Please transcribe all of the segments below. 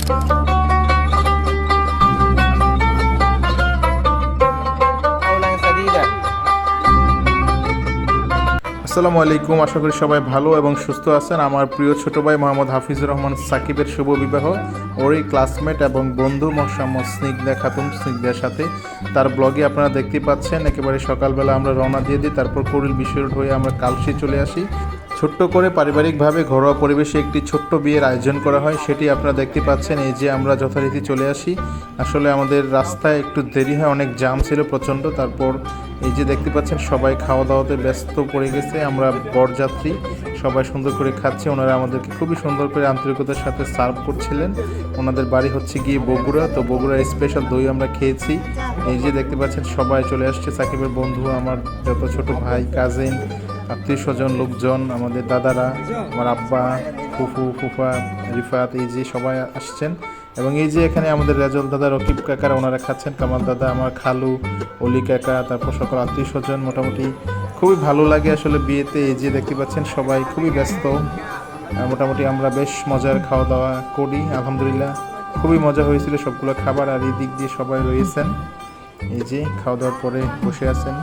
আসসালামু আলাইকুম, আশা করি সবাই ভালো এবং সুস্থ আছেন। আমার প্রিয় ছোট ভাই মোহাম্মদ হাফিজুর রহমান সাকিবের শুভ বিবাহ ওরই ক্লাসমেট এবং বন্ধু মোহাম্মদ স্নিগ্ধা খাতুন স্নিগ্ধার সাথে তার ব্লগে আপনারা দেখতে পাচ্ছেন। একেবারে সকালবেলা আমরা রওনা দিয়ে দিই, তারপর কুড়িল বিশ্ব রোড হয়ে আমরা কালশি চলে আসি। ছোট্ট করে পারিবারিকভাবে ঘরোয়া পরিবেশে একটি ছোট্ট বিয়ের আয়োজন করা হয়, সেটি আপনারা দেখতে পাচ্ছেন। এই যে আমরা যথারীতি চলে আসি, আসলে আমাদের রাস্তায় একটু দেরি হয়, অনেক জাম ছিল প্রচণ্ড। তারপর এই যে দেখতে পাচ্ছেন সবাই খাওয়া দাওয়াতে ব্যস্ত পড়ে গেছে। আমরা বরযাত্রী সবাই সুন্দর করে খাচ্ছি, ওনারা আমাদেরকে খুবই সুন্দর করে আন্তরিকতার সাথে সার্ভ করছিলেন। ওনাদের বাড়ি হচ্ছে গিয়ে বগুড়া, তো বগুড়ার স্পেশাল দই আমরা খেয়েছি। এই যে দেখতে পাচ্ছেন সবাই চলে আসছে, সাকিবের বন্ধু, আমার যত ছোট ভাই, কাজিন, আত্মীয় স্বজন, লোকজন, আমাদের দাদারা, আমার আব্বা, ফুফু, ফুফা, রিফাত, এই যে সবাই আসছেন। এবং এই যে এখানে আমাদের রেজল দাদা, রকিব কাকারা ওনারা খাচ্ছেন, কামাল দাদা, আমার খালু, অলি কাকা, তারপর সকল আত্মীয় স্বজন। মোটামুটি খুবই ভালো লাগে আসলে বিয়েতে। এই যে দেখতে পাচ্ছেন সবাই খুবই ব্যস্ত। মোটামুটি আমরা বেশ মজার খাওয়া দাওয়া করি, আলহামদুলিল্লাহ খুবই মজা হয়েছিল সবগুলো খাবার। আর এই দিক দিয়ে সবাই রয়েছেন, এই যে খাওয়া দাওয়ার পরে বসে আছেন।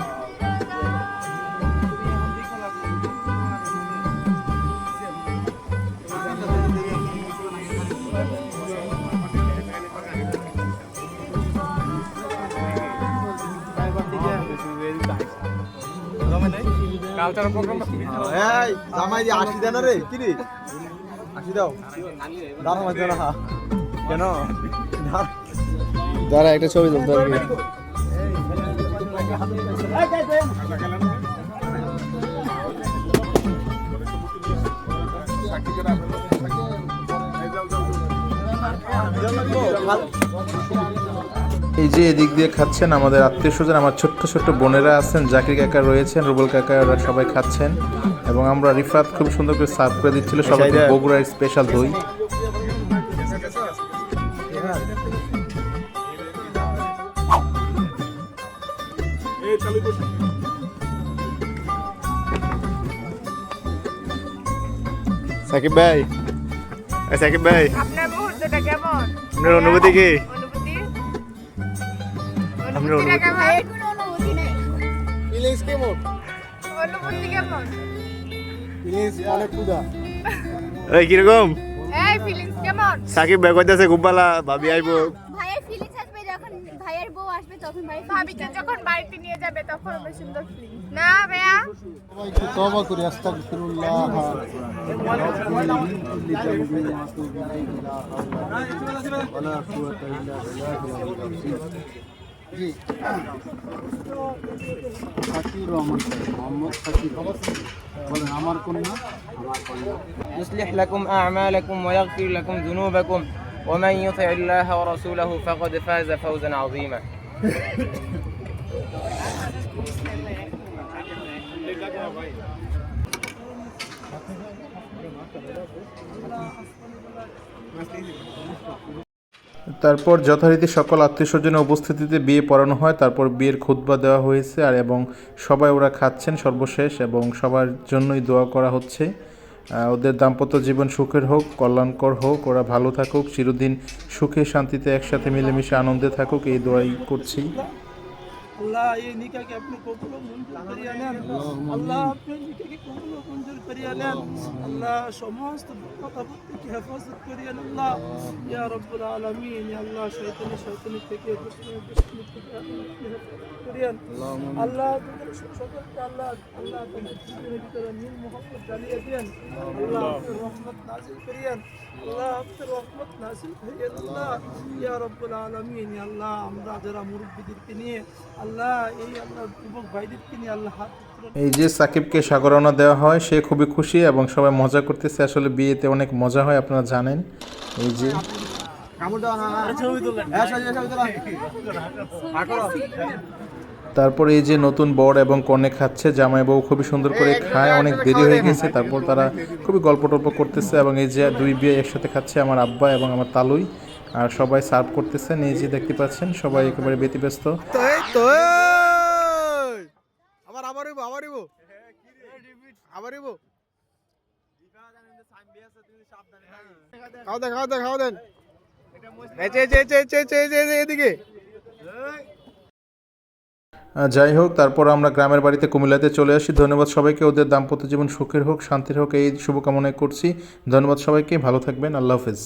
জামাই দিয়ে 80 দেন রে, কি রে 80 দাও, দাঁড়া মাঝে না কেন দাঁড়া, একটা ছবি তুলতে হবে। এই যে এদিক দিয়ে খাচ্ছেন আমাদের আত্মীয় স্বজন, আমার ছোট্ট ছোট্ট বোনেরা আছেন, জাকির কাকা রয়েছেন, রুবেল কাকা, ওরা সবাই খাচ্ছেন। এবং আমরা রিফাত খুব সুন্দর করে সার্ভ করে দিচ্ছিল সবাইকে বগুড়ার স্পেশাল দই। সাকিব ভাই, সাকিব ভাই, আপনার মুহূর্তটা কেমন? আপনার অনুভূতি কি? আপনার অনুভূতি কেমন? কোনো অনুভূতি নাই। ফিলিংস কেমন? অনুভূতি কেমন? ফিলিংস অনেক পূজা। এই কিরকম? এই ফিলিংস কেমন? সাকিব ভাই কইতাছে খুব ভালো, ভাবি আইবো। ভাইয়ের ফিলিংস আসবে যখন ভাইয়ের বউ আসবে, তখন ভাবিকে যখন বাড়িতে নিয়ে যাবে তখন হবে সুন্দর ফিলিংস। না ভাইয়া? সবাইকে তওবা করি, আস্তাগফিরুল্লাহ। জি সাকিব রহমান মোহাম্মদ সাকিব বলেন, আমার কন্যা يصلح لكم أعمالكم ويغفر لكم ذنوبكم ومن يطع الله ورسوله فقد فاز فوزا عظيما. তারপর যথারীতি সকল আত্মীয় স্বজনের উপস্থিতিতে বিয়ে পড়ানো হয়, তারপর বিয়ের খুতবা দেওয়া হয়েছে। আর এবং সবাই ওরা খাচ্ছেন সর্বশেষ, এবং সবার জন্যই দোয়া করা হচ্ছে ওদের দাম্পত্য জীবন সুখের হোক, কল্যাণকর হোক, ওরা ভালো থাকুক, চিরদিন সুখে শান্তিতে একসাথে মিলেমিশে আনন্দে থাকুক, এই দোয়াই করছি। আল্লাহ এই নিকাকে আপনি কবুল ও মঞ্জুর করিয়া নেন। আল্লাহ আপনি নিকাকে কবুল ও মঞ্জুর করিয়া নেন। আল্লাহ সমস্ত কথাবার্তাকে হেফাজত করিয়া নেন। আল্লাহ ইয়া রব্বুল আলামিন, ইয়া আল্লাহ শয়তানি থেকে দুশমনি থেকে হেফাজত করিয়েন। আল্লাহ তোমাদের সকলকে আল্লাহ তোমাদের জীবনের ভিতরে নীল মোহাম্মদ জ্বালিয়ে দেন। আল্লাহ আপনার রহমত নাযিল করিয়েন। আল্লাহ আপনার রহমত নাযিল করিয়েন। আল্লাহ ইয়া রব্বুল আলামিন, ইয়া আল্লাহ আমরা যারা মুরব্বিদেরকে নিয়ে আল্লাহ এই আল্লাহ যুবক ভাইদেরকে নিয়ে আল্লাহ হাত। এই যে সাকিবকে সাগরানা দেওয়া হয়, সে খুবই খুশি এবং সবাই মজা করতেছে। আসলে বিয়েতে অনেক মজা হয়, আপনারা জানেন। এই যে তারপর এই যে নতুন বর এবং কনে খাচ্ছে, জামাই বউ খুবই সুন্দর করে খায়, অনেক দেরি হয়ে গেছে। তারপর তারা খুবই গল্প টল্প করতেছে এবং এই যে দুই বিয়ে একসাথে খাচ্ছে, আমার আব্বা এবং আমার তালুই, আর সবাই সার্ভ করতেছেন। এই যে দেখতে পাচ্ছেন সবাই একেবারে ব্যতিব্যস্ত। খাওয়া দেন এদিকে যাই হোক, তারপর আমরা গ্রামের বাড়িতে কুমিল্লাতে চলে আসি। ধন্যবাদ সবাইকে, ওদের দাম্পত্য জীবন সুখের হোক, শান্তির হোক, এই শুভকামনাই করছি। ধন্যবাদ সবাইকে, ভালো থাকবেন, আল্লাহ হাফেজ।